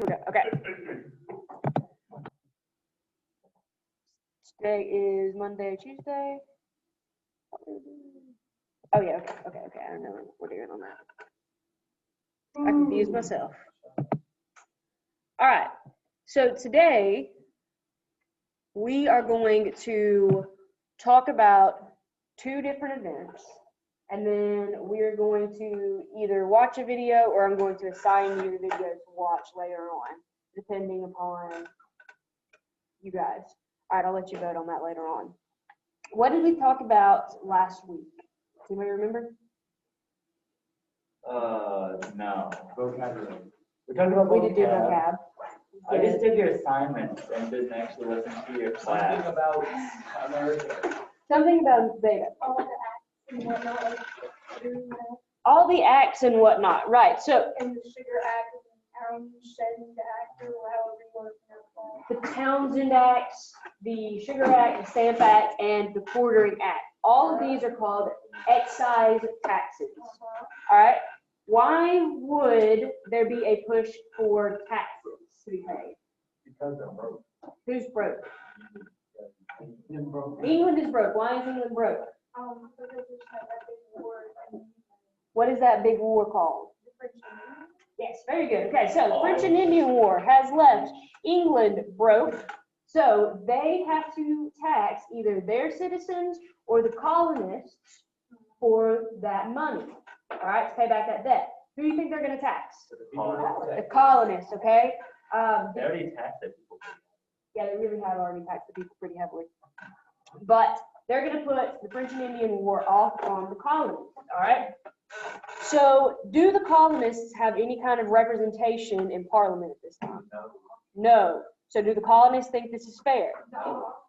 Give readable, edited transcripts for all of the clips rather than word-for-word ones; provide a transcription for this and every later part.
we go. Okay. Today is Monday, Tuesday. Oh yeah, okay. I don't know what we're doing on that. I confused myself. All right. So today we are going to talk about two different events, and then we're going to either watch a video or I'm going to assign you the video to watch later on, depending upon you guys. All right, I'll let you vote on that later on. What did we talk about last week? Does anybody remember? No. Vocabulary. We're talking about We did do vocab. vocab. I just did your assignments and didn't actually listen to your class. Something about America. Something about beta. All the acts and whatnot, like All the acts and whatnot, right? So and the Sugar Act and the Townsend Act, or however you want to pronounce the Townsend Acts, the Sugar Act, the Stamp Act, and the Quartering Act. All of these are called excise taxes. All right. Why would there be a push for taxes to be paid? Because they're broke. Who's broke? They're broke. England is broke. Why is England broke? Because we just had that big war and What is that big war called? the French Navy. Yes, very good. Okay, so the French and Indian War has left England broke, so they have to tax either their citizens or the colonists for that money. All right, to pay back that debt. Who do you think they're going to tax? The colonists, okay? They already taxed it. Yeah, they really have already taxed the people pretty heavily. But they're going to put the French and Indian War off on the colonies, all right? So do the colonists have any kind of representation in Parliament at this time? No. So do the colonists think this is fair?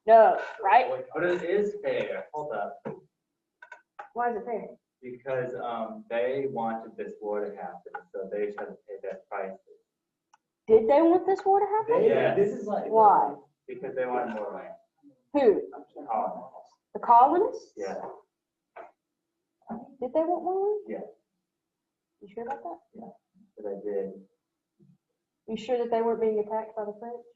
No, right? But it is fair. Hold up. Why is it fair? Because they wanted this war to happen, so they should have to pay their prices. Did they want this war to happen? Yeah. This is like. Why? Because they wanted more land. Who? Colonists. The colonists? Yeah. Did they want more land? Yeah. You sure about that? But I did. You sure that they weren't being attacked by the French?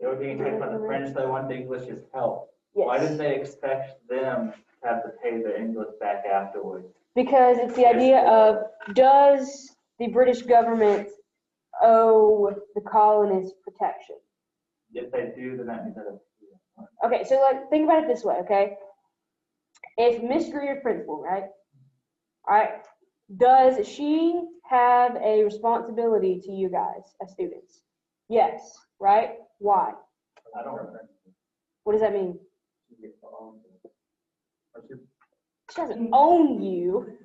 They were being attacked by the French, so they wanted the English's help. Yes. Why didn't they expect them to have to pay the English back afterwards? Because it's the idea of, does the British government owe the colonists protection? If they do, then that means that. Okay, so like think about it this way, okay? If Miss Greer principal, right? All right, does she have a responsibility to you guys as students? Yes, right? Why? I don't remember. What does that mean? Or should- She doesn't own you.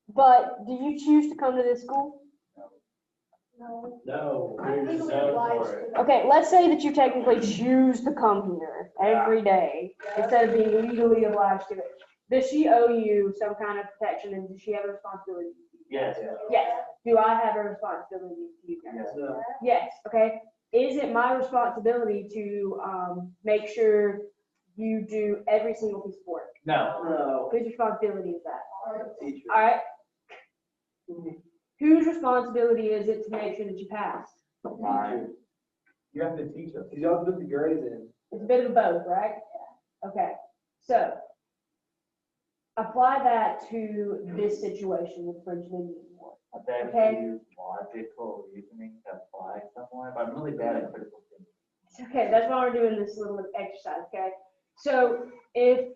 But do you choose to come to this school? No. No, I we're think just we out obliged for it. to. Okay, let's say that you technically choose to come here every day instead of being legally obliged to it. Does she owe you some kind of protection, and does she have a responsibility? Yes. Yes. Do I have a responsibility to you guys? Yes. Yes. Okay. Is it my responsibility to make sure you do every single piece of work? No. Whose responsibility is that? Teacher. All right. Whose responsibility is it to make sure that you pass? Mine. You have to teach us. You have to put the grades in. It's a bit of both, right? Okay. So apply that to this situation with French and Indian War. I've actually Okay. used logical reasoning to apply somewhere, but I'm really bad at critical thinking. It's okay. That's why we're doing this little exercise. Okay. So if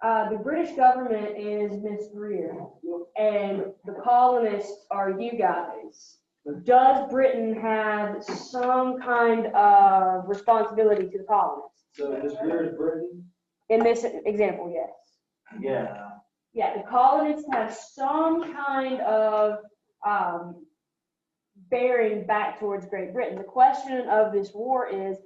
the British government is Miss Greer and the colonists are you guys, does Britain have some kind of responsibility to the colonists? So this Greer is Britain. In this example, yes. Yeah. Yeah, the colonists have some kind of bearing back towards Great Britain. The question of this war is,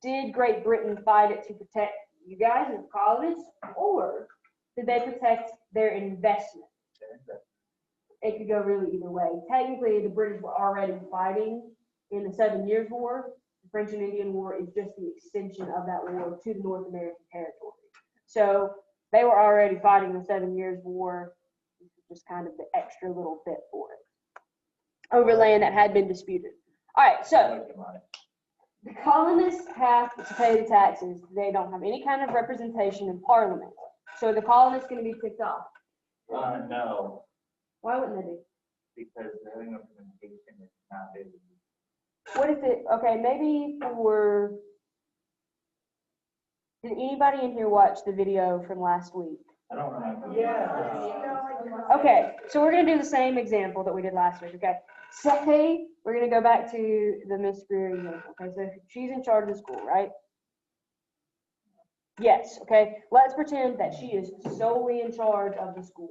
did Great Britain fight it to protect you guys as colonists, or did they protect their investment? It could go really either way. Technically, the British were already fighting in the 7 Years' War. The French and Indian War is just the extension of that war to the North American territory. So they were already fighting the 7 Years' War. This is just kind of the extra little bit for it. over land that had been disputed. All right, so Like the money. the colonists have to pay the taxes. They don't have any kind of representation in Parliament. So the colonists going to be ticked off. No, Why wouldn't they be? because having implementation is not big. What if it, okay, maybe for, did anybody in here watch the video from last week? I don't remember. Okay, so we're gonna do the same example that we did last week, okay? Say, we're gonna go back to the Miss Greer example, okay? So she's in charge of the school, right? Yes, okay? Let's pretend that she is solely in charge of the school.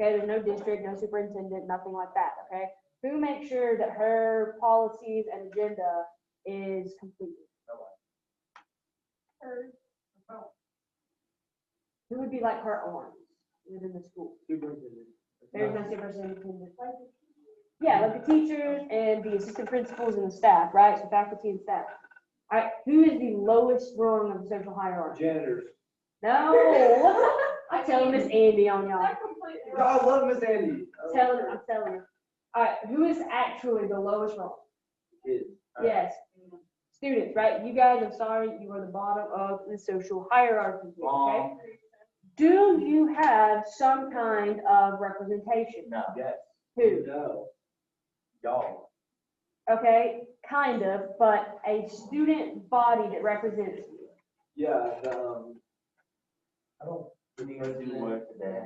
Okay, there's no district, no superintendent, nothing like that, okay? Who makes sure that her policies and agenda is completed? Who would be like her arms within the school? Superintendent. There's no superintendent. Yeah, like the teachers and the assistant principals and the staff, right? So faculty and staff. All right, who is the lowest rung of the social hierarchy? Janitors. No, I'm telling Miss Andy on y'all. No, I love Miss Andy. I'm telling her. All right, who is actually the lowest rung? Kids. Yes, students, right? You guys, I'm sorry, you are the bottom of the social hierarchy, okay? Wrong. Do you have some kind of representation? No. Yes. Who? No. Y'all. Okay, kind of, but a student body that represents you. Yeah, I don't. We go do work today.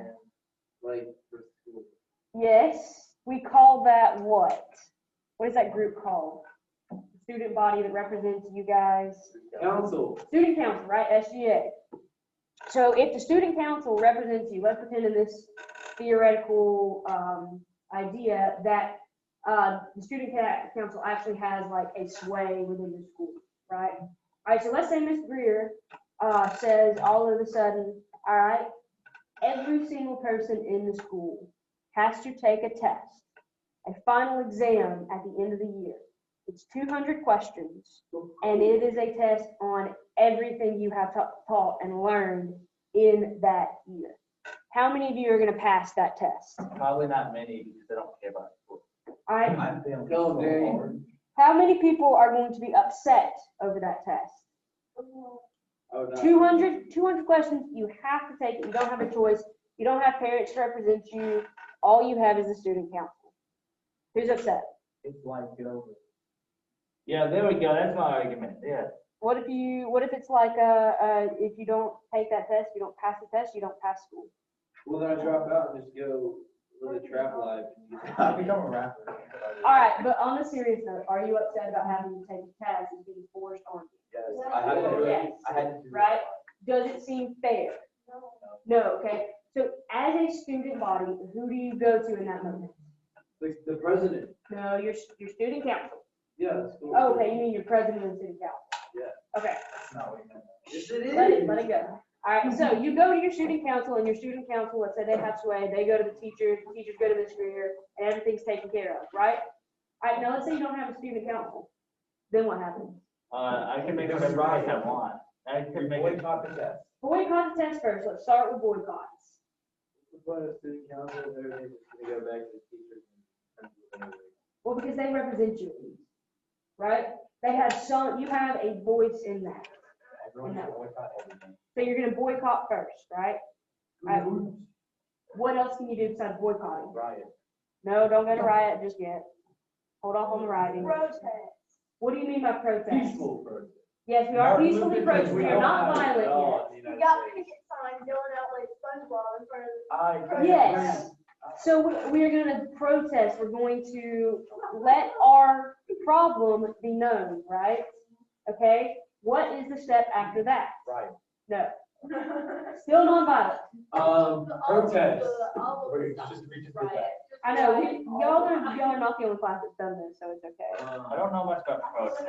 Like, for school. Yes, we call that what? What is that group called? Student body that represents you guys? Council. Student council, right? SGA. So if the student council represents you, let's pretend in this theoretical idea that the student council actually has like a sway within the school, right? All right, so let's say Ms. Greer says all of a sudden, all right, every single person in the school has to take a test, a final exam at the end of the year. It's 200 questions, and it is a test on everything you have taught and learned in that year. How many of you are going to pass that test? Probably not many because they don't care about school. All right. I'm feeling Go, so Danny. hard. How many people are going to be upset over that test? Oh, no. 200 questions. You have to take it. You don't have a choice. You don't have parents to represent you. All you have is the student council. Who's upset? It's like, get over it. Yeah, there we go. That's my argument. Yeah. What if it's like if you don't take that test, you don't pass the test, you don't pass school? Well, then I drop out and just go live a trap life. I become a rapper. All right, but on a serious note, are you upset about having to take a test and being forced on you? Yes, I had to do it. Yes. I had to do it. Right? Does it seem fair? No, okay. So as a student body, who do you go to in that moment? The president. No, your student council. Yeah. the school. Oh, okay, you mean your president of the student council? Yeah. Okay, That's not what you meant. Yes, it is. let it go. All right, so you go to your student council, and your student council, let's say they have sway, they go to the teachers go to Ms. Greer, and everything's taken care of, right? All right, now let's say you don't have a student council. Then what happens? I can make whatever test I want. I can make it. Boycott the test. Boycott the test first. Let's start with boycotts. Put a student council and everything's just gonna go back to the teachers and principals anyway. Well, because they represent you, right? They have you have a voice in that. Everyone should boycott everything. So you're gonna boycott first, right? Right. What else can you do besides boycotting? Riot. No, don't go to riot just yet. Hold off on the rioting. Protest. What do you mean by protest? Peaceful protest. Yes, we are peacefully protesting. We are not violent yet. You got picket signs going out like SpongeBob in front of the. Yes. So we are going to protest. We're going to let our problem be known, right? Okay. What is the step after that? Right. No. Still non-violent. Protest. Wait, just Riot. I know. Y'all are not the only class that's done this, so it's okay. I don't know much about protest.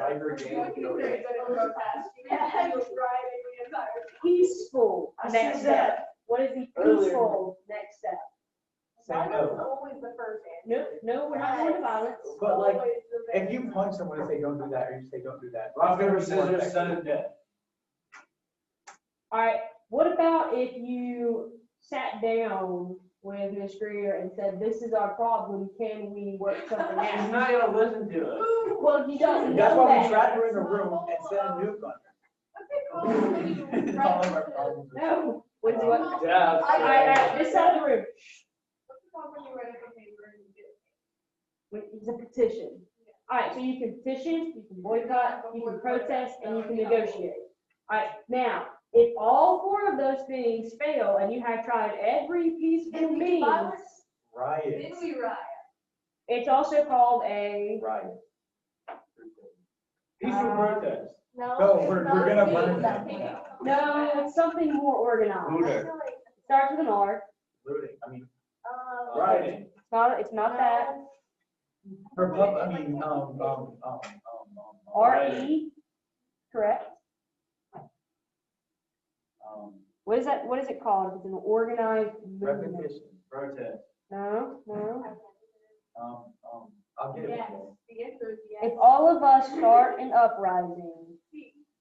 Peaceful next step. What is the peaceful next step? Violence is always the first answer. No, we're not going to violence. But like, Always the if you punch someone and say don't do that, or you say don't do that. Rock, paper, scissors, sudden death. All right. What about if you sat down with Ms. Greer and said, this is our problem, can we work something She's out? not gonna listen to us. Well, he doesn't That's know why we that. trapped her in a room and sent a nuke on her. All of our problems. No, what do you want? Yeah. All right, this side of the room. It's a petition. All right, so you can petition, you can boycott, you can protest, and you can negotiate. All right, now, if all 4 of those things fail and you have tried every peaceful means, Riot. Then we riot. it's also called a, Riot. Peaceful protest. No, we're gonna burn them. no, it's something more organized. Looter. It starts with an R. Looting, I mean, Rioting. It's not that. R-E, correct? What is that, what is it called? It's an organized movement. repetition. Protest. No. I'll get it. Yes, the answer is yes. If all of us start an uprising,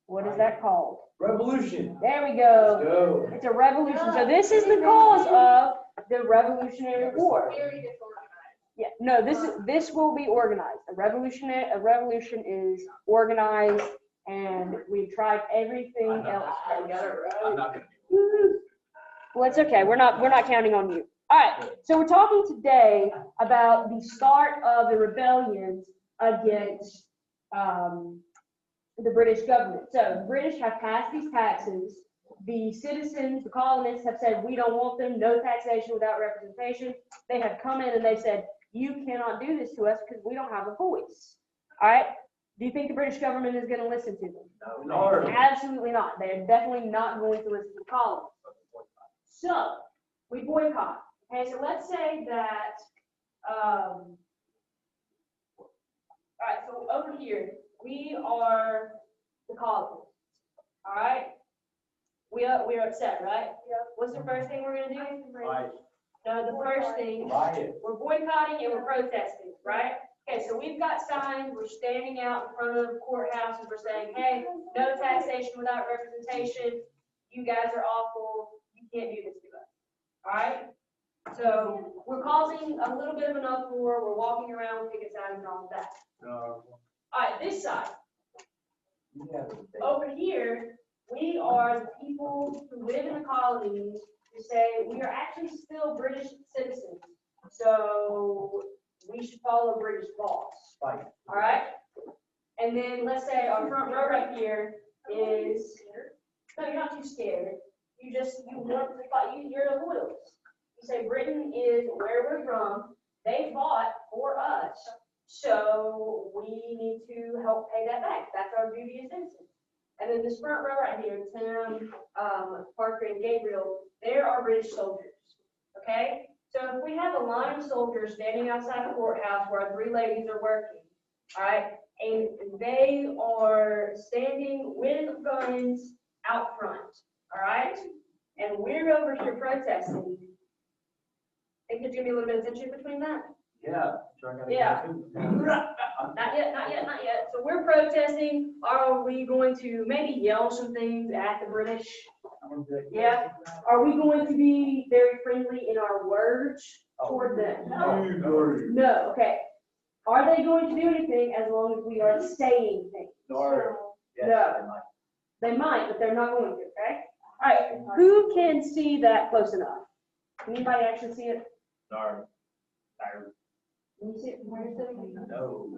what is that called? Revolution. There we Let's go. go. It's a revolution. So this is the cause of the Revolutionary War. Very disorganized. Yeah, no, this will be organized. A revolution is organized, and we've tried everything else. I'm not gonna. Woo. Well, it's okay. We're not counting on you. All right. So we're talking today about the start of the rebellions against the British government. So the British have passed these taxes. The citizens, the colonists have said, we don't want them, no taxation without representation. They have come in and they said, you cannot do this to us because we don't have a voice. All right? Do you think the British government is going to listen to them? No. Absolutely not. They're definitely not going to listen to the colonists. So we boycott. Okay, so let's say that, all right, so over here, we are the colonists. All right? We're upset, right? Yep. What's the first thing we're going to do? Riot. No, the first thing, Riot. we're boycotting and we're protesting, right? Okay, so we've got signs, we're standing out in front of courthouses, we're saying, hey, no taxation without representation, you guys are awful, you can't do this to us, all right? So we're causing a little bit of an uproar, we're walking around with picket signs and all of that. All right, this side, over here, we are the people who live in the colonies who say we are actually still British citizens, so we should follow British laws. Fight. All right? And then let's say our front row right here is, no, you're not too scared. You want to fight, you're a loyalist. You say Britain is where we're from, they fought for us, so we need to help pay that back. That's our duty as citizens. And then this front row right here, Tim, Parker, and Gabriel, they're our British soldiers, okay? So if we have a line of soldiers standing outside the courthouse where our 3 ladies are working, all right, and they are standing with guns out front, all right, and we're over here protesting, think there's gonna be a little bit of tension between that? Yeah. Yeah. Not yet. So we're protesting. Are we going to maybe yell some things at the British? Yeah. Are we going to be very friendly in our words toward them? No. Okay. Are they going to do anything as long as we are saying things? No. No. They might, but they're not going to, okay? All right. Who can see that close enough? Can anybody actually see it? No. Can you see it from where you're sitting? No.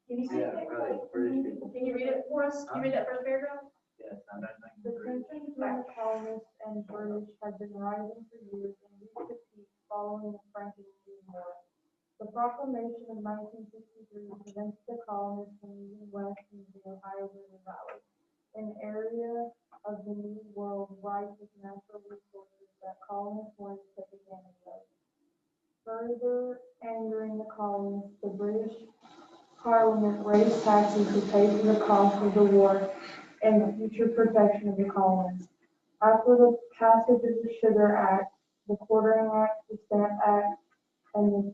Can you see it? Right. British people. Can you read it for us? Can you read that first paragraph? Yes, I'm not The tension between the colonists and British had been rising for years and reached a peak following the Franco-Prussian War. The proclamation of 1963 prevents the colonists from moving west into the Ohio River Valley, an area of the New World rife with natural resources that colonists wanted to take advantage of. Further angering the colonists, the British Parliament raised taxes to pay for the cost of the war and the future protection of the colonists. After the passage of the Sugar Act, the Quartering Act, the Stamp Act, and the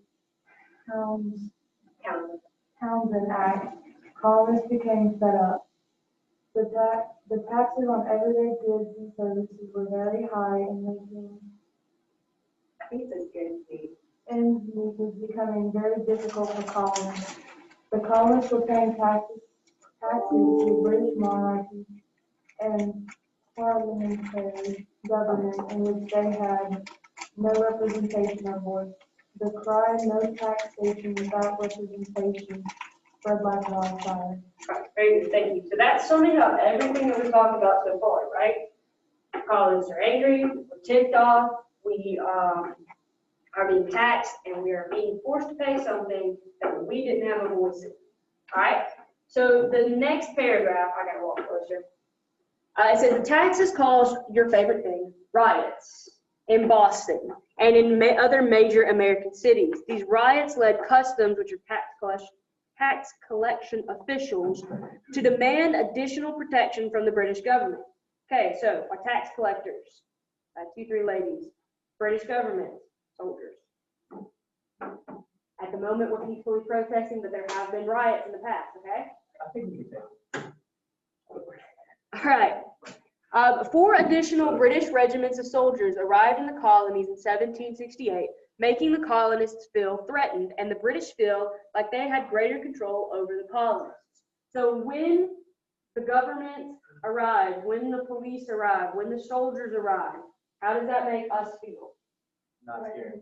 Townsend Act, colonists became fed up. The taxes on everyday goods and services were very high and making He's a good dude. ends meet was becoming very difficult for colonists. The colonists were paying taxes to the British monarchy and parliamentary government in which they had no representation or voice. The cry, no taxation without representation, spread like wildfire. Right, very good, thank you. So that's summing up everything that we talked about so far, right? Colonists are angry, we're ticked off, we are being taxed, and we are being forced to pay something that we didn't have a voice in. All right? So the next paragraph, I gotta walk closer. It says the taxes caused your favorite thing, riots in Boston and in other major American cities. These riots led customs, which are tax collection officials, to demand additional protection from the British government. Okay, so our tax collectors, 2, 3 ladies, British government, soldiers. At the moment, we're peacefully protesting, but there have been riots in the past, okay? I think we can say. All right. 4 additional British regiments of soldiers arrived in the colonies in 1768, making the colonists feel threatened, and the British feel like they had greater control over the colonists. So when the government arrived, when the police arrived, when the soldiers arrived, how does that make us feel? Not scared.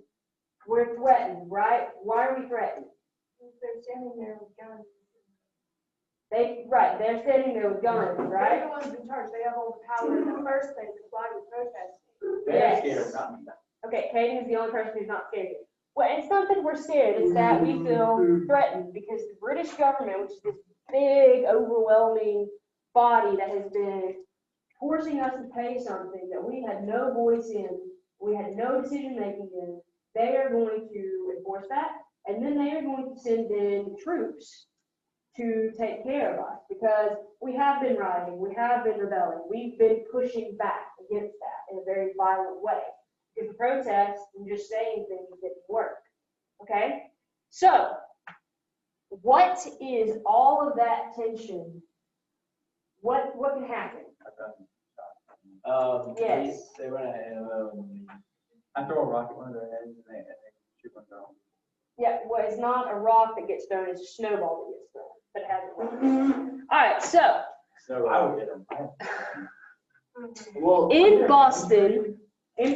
We're threatened, right? Why are we threatened? They're standing there with guns. They're standing there with guns, They're right? the ones in charge, they have all the power in the first place to fly with protesting. They're Yes. scared, not me. Okay, Katie is the only person who's not scared. Well, it's not that we're scared, it's that we feel threatened because the British government, which is this big, overwhelming body that has been forcing us to pay something that we had no voice in, we had no decision making in, they are going to enforce that, and then they are going to send in troops to take care of us because we have been rioting, we have been rebelling, we've been pushing back against that in a very violent way. Because the protests and just saying things didn't work. Okay? So, what is all of that tension? What can happen? Yes. They went ahead and I throw a rock at one of their heads and they shoot one down. Yeah, well, it's not a rock that gets thrown, it's a snowball that gets thrown, but it has a rock. All right, so So I would hit them. Well, in Boston, which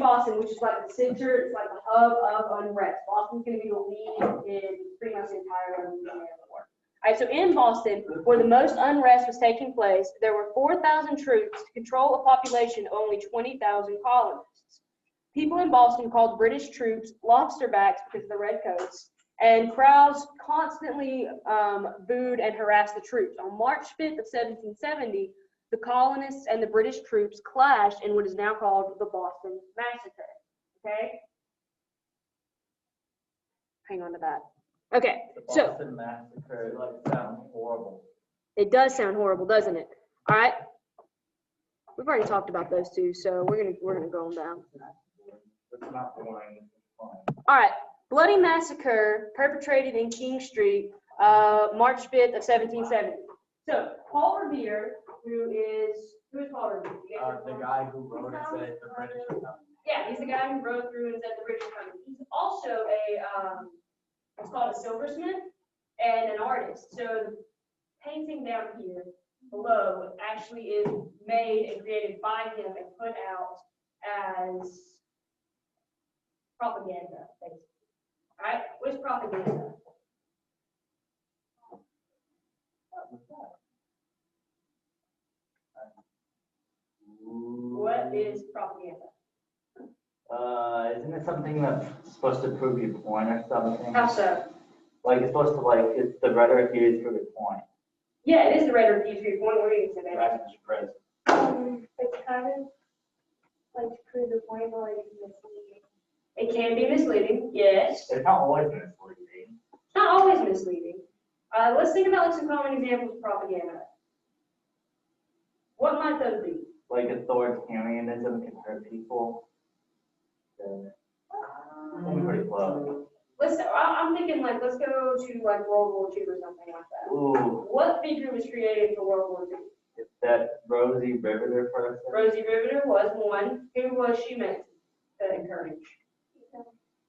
is like the center, it's like the hub of unrest. Boston's going to be the lead in pretty much the entire Louisiana war. All right, so in Boston, where the most unrest was taking place, there were 4,000 troops to control a population of only 20,000 colonists. People in Boston called British troops lobsterbacks because of the redcoats, and crowds constantly booed and harassed the troops. On March 5th of 1770, the colonists and the British troops clashed in what is now called the Boston Massacre. Okay? Hang on to that. Okay, The so Boston Massacre, like, sounds horrible. it does sound horrible, doesn't it? All right. We've already talked about those two, so we're gonna go on down. It's not boring, it's fun. All right. Bloody massacre perpetrated in King Street, March 5th of 1770. So Paul Revere, who is Paul Revere? The guy who wrote it said the British are coming. Yeah, he's the guy who rode through and said the British are coming. He's also it's called a silversmith and an artist. So the painting down here below actually is made and created by him and put out as propaganda, basically. All right, what is propaganda? What is propaganda? Isn't it something that's supposed to prove your point or something? How so? Like, it's supposed to, like, it's the rhetoric used for your point. Yeah, it is the rhetoric used for your point. What are you going to say, baby? That's just crazy. It's kind of like to prove the point, but like it's misleading. It can be misleading, yes. It's not always misleading. It's not always misleading. Let's think about some common examples of propaganda. What might those be? Like, authoritarianism can hurt people. Pretty close. I'm thinking like, let's go to like World War II or something like that. Ooh, What figure was created for World War II? it's that Rosie Riveter person. Rosie Riveter was one. Who was she meant to encourage?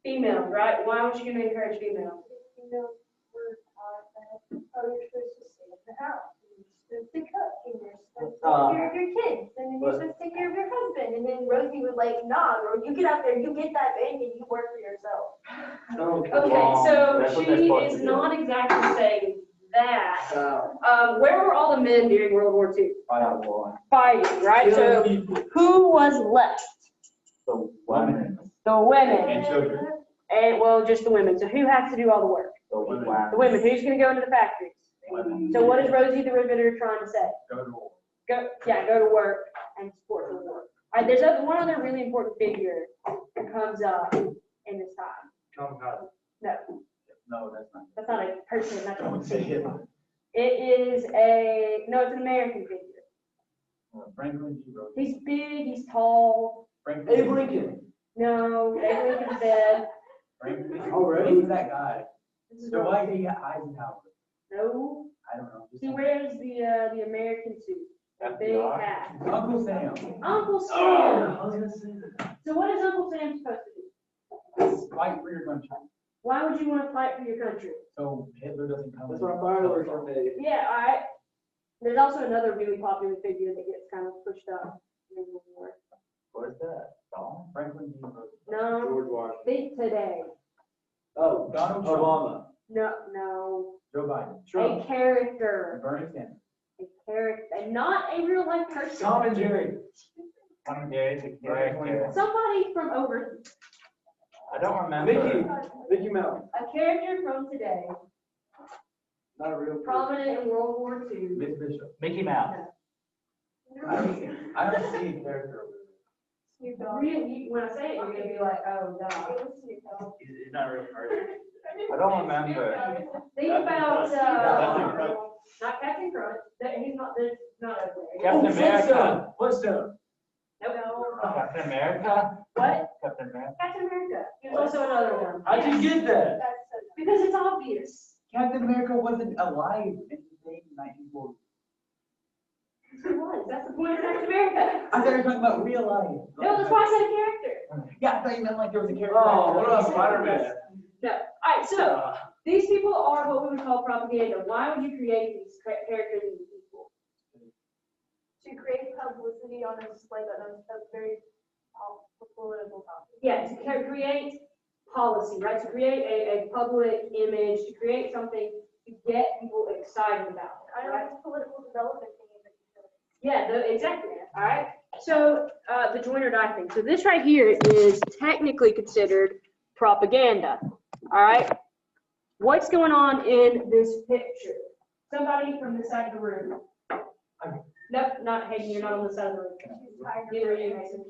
Females, right? Why was she gonna encourage females? Females were taught that, oh, you're supposed to stay in the house. You're supposed to cook, and you're supposed to take care of your kids, and then you're supposed to take care of your husband. And then Rosie was like, nah, girl, you get out there, you get that bank, and you work for yourself. Okay, so That's what she they're supposed is to do. not exactly saying that. Where were all the men during World War II? Fighting, right? So who was left? The women. The women. And children. And, well, just the women. So who has to do all the work? The women. The women. Who's gonna go into the factories? So what is Rosie the Riveter trying to say? Go to war. Go to work and support the war. All right, there's one other really important figure that comes up in this time. Compound. No, No, that's not. that's not a person, that's Don't a say figure. Hitler. It's an American figure. Franklin D. Roosevelt. He's big, he's tall. Franklin. Abe Lincoln. No, Abe Lincoln's dead. Franklin. Already? Who's that guy? This is So what- why did he got Eisenhower? No, I don't know. he wears the American suit, a big FDR? hat. Uncle Sam. Uncle Sam. I was gonna say that. So what is Uncle Sam supposed to do? Fight for your country. Why would you want to fight for your country? So Hitler doesn't come. That's why fireworks are made. Yeah, all right. There's also another really popular figure that gets kind of pushed up in the war. What is that? Stalin? Franklin D. Roosevelt. No, George Washington. think today. Oh, Donald Trump. Obama. No, Joe Biden. a Trump. character, Bernie Sanders. and not a real life person. Tom and Jerry. Tom and Jerry's a character. Somebody from over, I don't remember. Mickey Mouse. a character from today, Not a real person. prominent in World War II. Miss Bishop. Mickey Mouse. I don't see a character over Snoop Dogg. Really, when I say it, you're gonna be like, oh, It no. was Snoop Dogg. there. He's not a real person. I don't remember. Think about, Captain Crunch. not Captain Crunch, he's not over there. Captain America. Flintstone. Nope. Captain America? What? Captain America. Captain America. He was also another one. How'd you get that? That's so Because it's obvious. Captain America wasn't alive in the late 1940s. He was. That's the point of Captain America. I thought you were talking about real life. No, that's why I said a character. Yeah, I thought you meant like there was a character. Oh, what about Spider-Man? No. All right, so these people are what we would call propaganda. Why would you create these characters and these people? to create publicity on a, like, on a very political topic. Yeah, to create policy, right? To create a public image, to create something to get people excited about, I don't right? know, it's political development thing that you said. Yeah, exactly. All right. So the join or die thing. So this right here is technically considered propaganda. All right. What's going on in this picture? Somebody from this side of the room. Nope, not Hayden. You're not on the side of the room. Neither are you, Mason.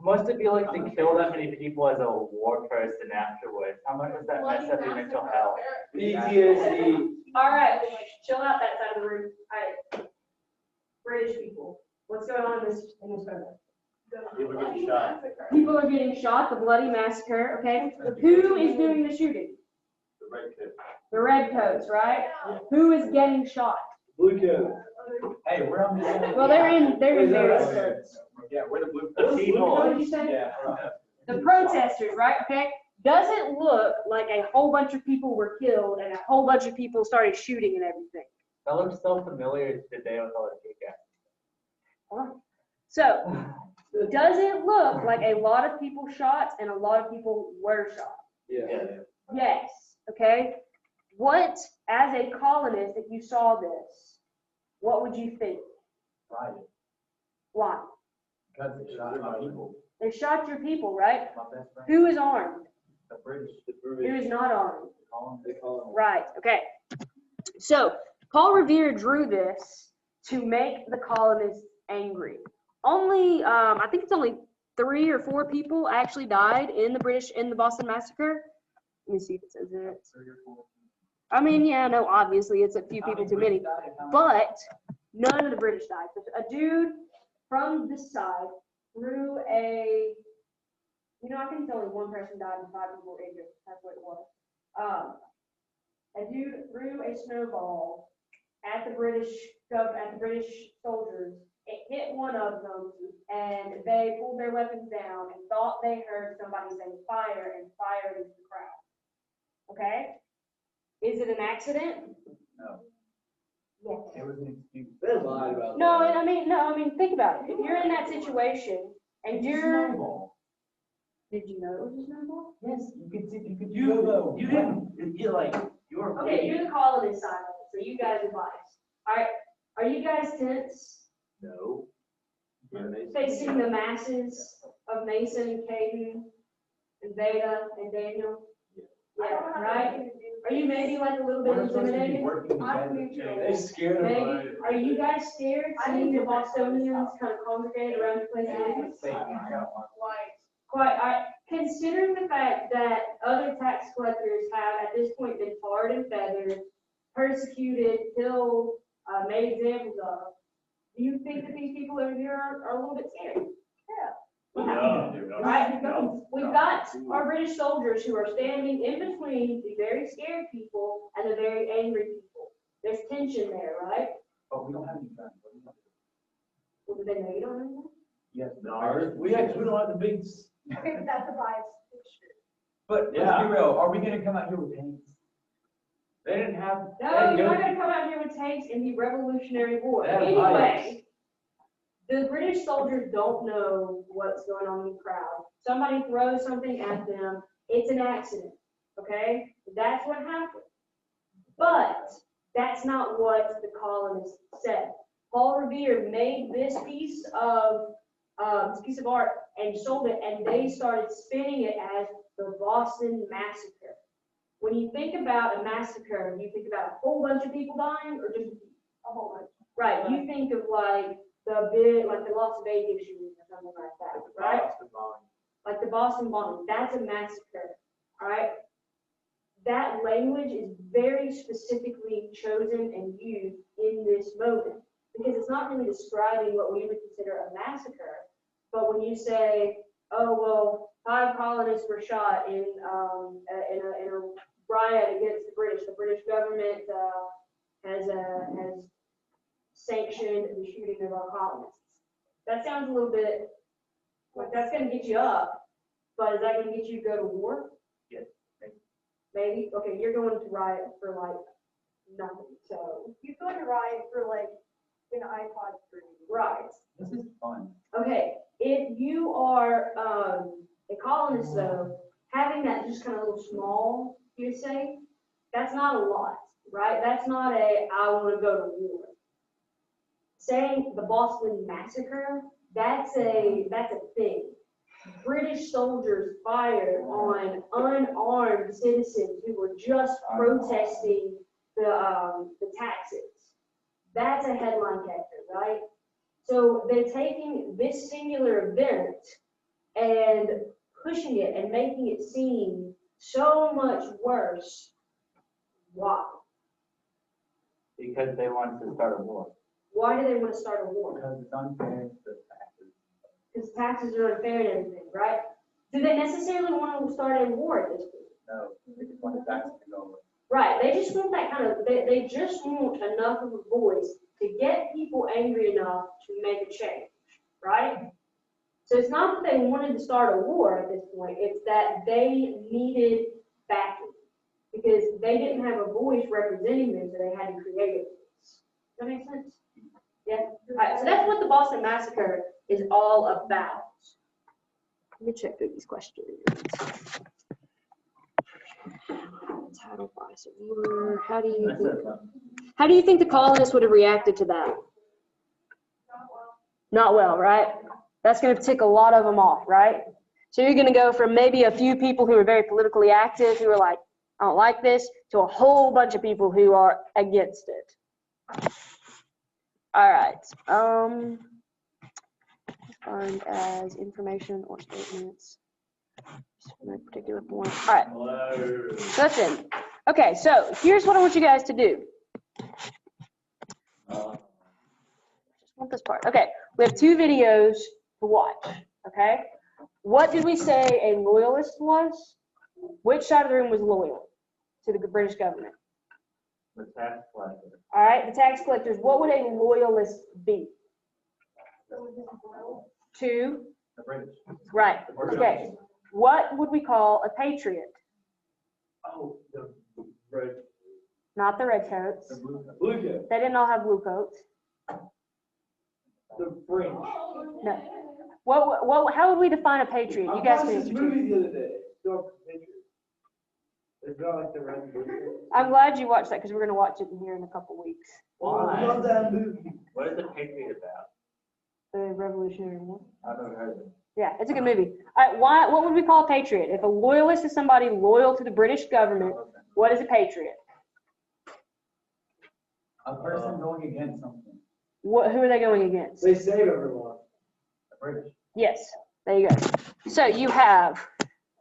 Must it be like to kill that many people as a war person afterwards? How much does that mess up your mental health? PTSD. All right, chill out that side of the room. All right. British people. What's going on in this photo? People are getting shot. People are getting shot, the bloody massacre, okay? Who is doing the shooting? The red coat. The redcoats, right? Who is getting shot? Blue coat. Hey, we're on the same. Well, they're in various Yeah. coats. Yeah, we're the blue. The people. What did you say? Yeah. The protesters, right? Okay? Does it look like a whole bunch of people were killed and a whole bunch of people started shooting and everything? That looks so familiar today with all the kick-ass. So, does it look like a lot of people shot and a lot of people were shot? Yeah. Yes. Okay? What, as a colonist, if you saw this, what would you think? Right. Why? Because they shot my people. They shot your people, right? My best friend. Who is armed? The British. Who is not armed? They call them. Right, okay. So, Paul Revere drew this to make the colonists angry. Only, I think it's only 3 or 4 people actually died in the Boston Massacre. Let me see if it says it. I mean, yeah, no, obviously it's a few people too many, but none of the British died. A dude from this side threw I think it's only 1 person died and 5 people were injured. That's what it was. A dude threw a snowball at the British soldiers, it hit one of them, and they pulled their weapons down and thought they heard somebody say fire and fired into the crowd. Okay? Is it an accident? No. Yes. It was an excuse. They lied about No, that. I mean, think about it. If you're in that situation and you're, Snowball. did you know it was a snowball? Yes, you could see, you could. You didn't, you like, you were. Okay, you're the colonist side of it, so you guys advise. All right, are you guys tense? No. Facing the masses of Mason and Caden and Veda and Daniel? Yeah, right? Are you maybe like a little bit We're supposed to be intimidated? working I'm together. neutral. They scared of Maybe? mine. Are you guys scared I seeing need the to- Bostonians kind of congregate around your place of business? Say, I got one. Quite, considering the fact that other tax collectors have at this point been tarred and feathered, persecuted, killed, made examples of, do you think that these people over here are a little bit scared? Right? We've got our British soldiers who are standing in between the very scared people and the very angry people. There's tension there, right? But we don't have any guns. What do you want to do? Well, do they know you don't have one? Yes. No, we don't have the big. That's a biased picture. But let's Yeah. be real, are we gonna come out here with tanks? They didn't have. No, you're not gonna come out here with tanks and be Revolutionary War. They have Anyway, the British soldiers don't know what's going on in the crowd. Somebody throws something at them, it's an accident, okay? That's what happened. But that's not what the colonists said. Paul Revere made this piece of art and sold it, and they started spinning it as the Boston Massacre. When you think about a massacre, you think about a whole bunch of people dying, or just a whole bunch? Right, you think of like the Las Vegas shooting or something like that, right? Like the Boston bombing, that's a massacre, all right? That language is very specifically chosen and used in this moment, because it's not really describing what we would consider a massacre. But when you say, oh, well, 5 colonists were shot in a riot against the British government has sanctioned the shooting of our colonists. That sounds a little bit like that's going to get you up, but is that going to get you to go to war? Yes, Maybe? Okay, you're going to riot for like nothing, so. You go to riot for like an iPod 3. Right. This is fun. Okay, if you are a colonist though, having that just kind of little small hearsay, that's not a lot, right? That's not a, I want to go to war. Saying the Boston Massacre, that's a thing. British soldiers fired on unarmed citizens who were just protesting the taxes. That's a headline catcher, right? So they're taking this singular event and pushing it and making it seem so much worse. Why? Because they wanted to start a war. Why do they want to start a war? Because it's unfair to taxes. Because taxes are unfair and everything, right? Do they necessarily want to start a war at this point? No, they just want the taxes to go away. Right, they just want that kind of, they just want enough of a voice to get people angry enough to make a change, right? So it's not that they wanted to start a war at this point, it's that they needed backing because they didn't have a voice representing them, so they had to create a voice. Does that make sense? Yeah. All right, so that's what the Boston Massacre is all about. Let me check through these questions. Title, bias, or how do you think the colonists would have reacted to that? Not well, right? That's going to tick a lot of them off, right? So you're going to go from maybe a few people who are very politically active, who are like, I don't like this, to a whole bunch of people who are against it. All right. Defined as information or statements. No particular point. All right. Listen. Okay, so here's what I want you guys to do. Just want this part. Okay, we have 2 videos to watch. Okay, what did we say a loyalist was? Which side of the room was loyal to the British government? The tax collector. All right, the tax collectors. What would a loyalist be? To, The British. right, okay. What would we call a patriot? Oh, the red, Not the redcoats. the blue coat. They didn't all have blue coats. The French. No. How would we define a patriot? You guys can I watched answer this too. movie the other day. Dog Patriot. It's got like the red and blue coat. I'm glad you watched that because we're going to watch it in here in a couple weeks. I love that movie. What is the Patriot about? The Revolutionary War. I've never heard of it. Yeah, it's a good movie. All right, what would we call a patriot? If a loyalist is somebody loyal to the British government, what is a patriot? A person going against something. Who are they going against? They save everyone. The British. Yes, there you go. So you have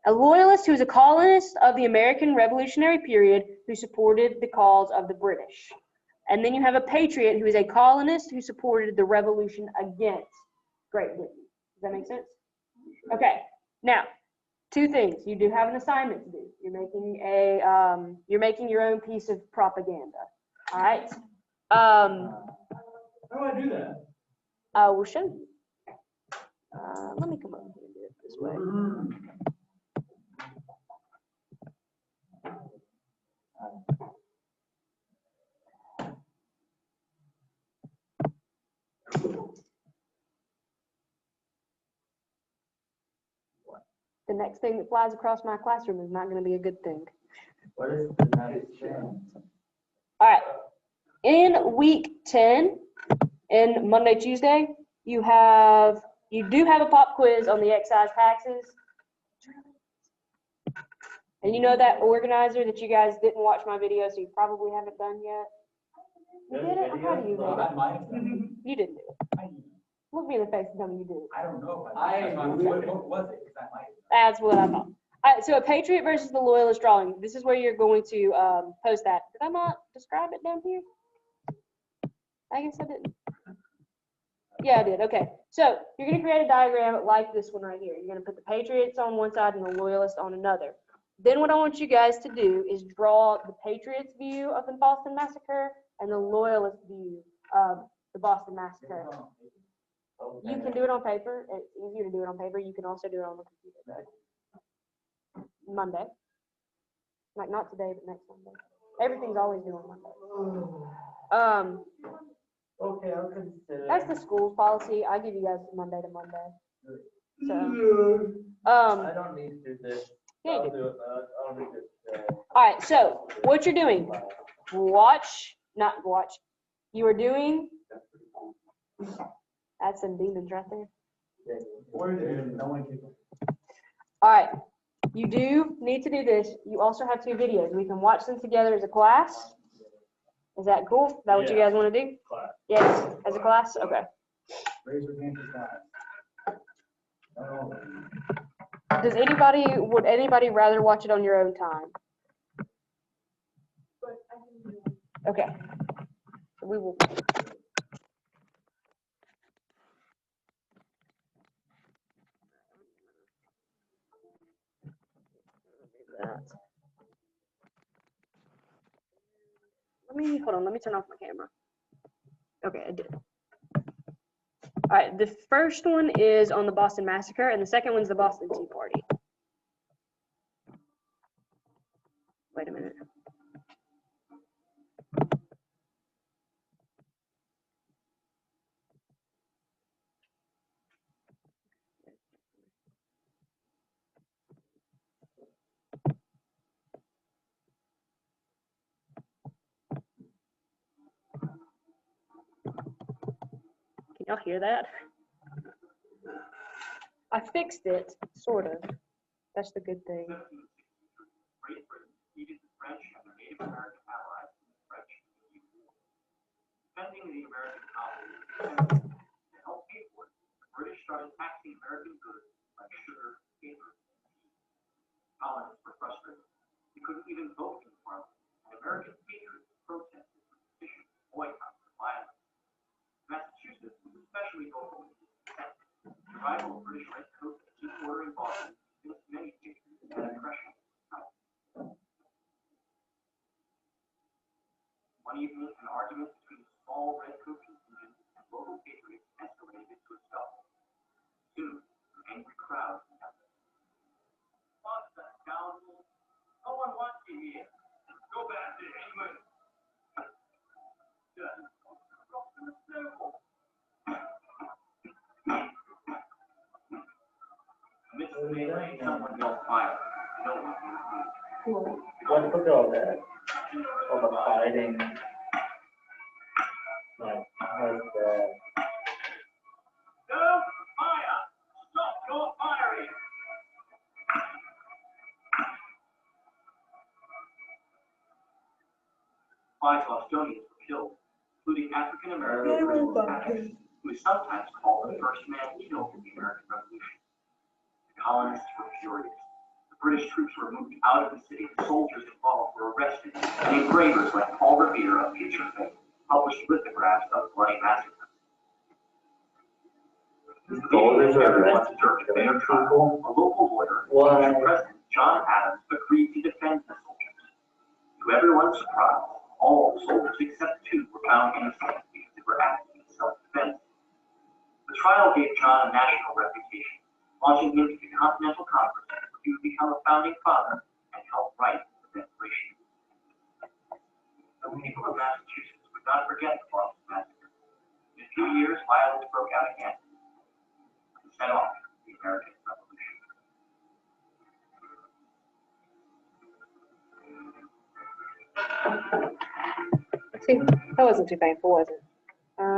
a loyalist who is a colonist of the American Revolutionary period who supported the cause of the British. And then you have a patriot who is a colonist who supported the revolution against Great Britain. Does that make sense? Okay. Now, two things. You do have an assignment to do. You're making your own piece of propaganda. All right. How do I do that? I will show you. Let me come over here and do it this way. The next thing that flies across my classroom is not going to be a good thing. What is the United States? All right. In week 10, in Monday, Tuesday, you do have a pop quiz on the excise taxes. And you know that organizer that you guys didn't watch my video, so you probably haven't done yet? You did it? I'm proud of you, Well, man. I might have done You didn't do it. it. Look me in the face and tell me you did it. I don't know. I- What was it? 'Cause I might. That's what I thought. All right, so a patriot versus the loyalist drawing. This is where you're going to post that. Did I not describe it down here? I guess I didn't. Yeah, I did. Okay. So you're going to create a diagram like this one right here. You're going to put the patriots on one side and the loyalists on another. Then what I want you guys to do is draw the patriots' view of the Boston Massacre and the loyalist view of the Boston Massacre. You can do it on paper. It's easier to do it on paper. You can also do it on the computer. Monday. Like not today, but next Monday. Everything's always due on Monday. Okay, I'll consider. That's the school's policy. I give you guys Monday to Monday. So, I don't need to do this. yeah, you I'll do. do it. I'll do this. All right. So what you're doing? Not watch. You are doing. That's some demons right there. Or no one can. All right. You do need to do this. You also have 2 videos. We can watch them together as a class. Is that cool? Is that what you guys want to do? Class. Yes, as a class? Okay. Raise your hand for that. Oh. Would anybody rather watch it on your own time? Okay. So we will. Hold on, let me turn off my camera. Okay, I did. All right, the first one is on the Boston Massacre, and the second one's the Boston Tea Party. Wait a minute. Can y'all hear that? I fixed it, sort of. That's the good thing. Great Britain defeated the French and their Native American allies in the French Indian War. Defending the American colonies, to help pay for it, the British started taxing American goods like sugar, paper, and tea. Colonists were frustrated. They couldn't even vote in Parliament, and American patriots protested with petitions to boycott the violence. Massachusetts was especially vocal in its dissent. The rival of British redcoats and tea order in Boston against many patriots and oppression. One evening, an argument between a small redcoat contingent and local patriots escalated into a scuffle. Suddenly, someone yelled fire. No one moved. What put all that? All the fighting. Like, how's that? No fire! Stop your firing! Five Bostonians were killed, including African-American Christopher Patrick, who is sometimes called the first man killed in the American Revolution. The colonists were furious. The British troops were moved out of the city, the soldiers involved were arrested, and engravers like Paul Revere of Picture Fame published lithographs of bloody massacre. The soldiers are arrested for Their killing trial, people? a local lawyer, Why? President John Adams, agreed to defend the soldiers. To everyone's surprise, all the soldiers except two were found innocent because they were acting in self-defense. The trial gave John a national reputation, launching him to the Continental Congress, where he would become a founding father and help write the Declaration. The people of Massachusetts would not forget the Boston Massacre. In a few years, violence broke out again and set off the American Revolution. See, that wasn't too painful, was it?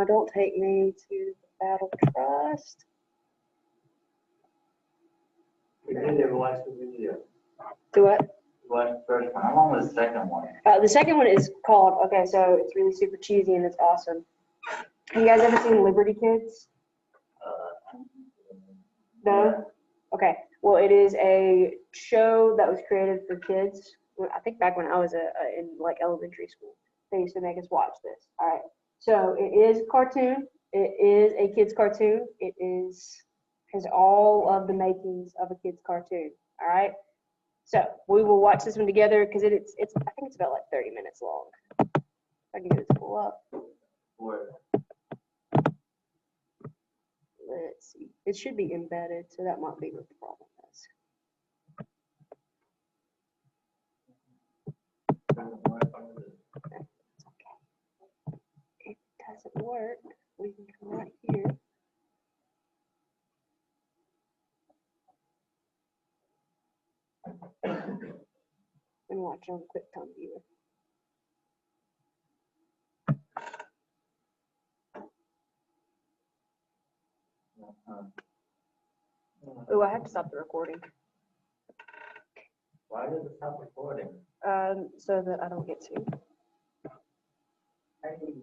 Don't take me to the Battle Trust. We did ever watch the video. Do what? We watched the first one. How long was the second one? The second one is called, okay, so it's really super cheesy and it's awesome. Have you guys ever seen Liberty Kids? No? Okay. Well, it is a show that was created for kids. I think back when I was in like elementary school, they used to make us watch this. All right. So it is a cartoon. It is a kid's cartoon. It has all of the makings of a kid's cartoon. All right. So we will watch this one together because it's I think it's about like 30 minutes long. If I can get it to pull up. Or Let's see. It should be embedded, so that might be what the problem is. It's okay. If it doesn't work, we can come right here. And watch on QuickTime Viewer. Oh, I have to stop the recording. why does it stop recording? So that I don't get to. I think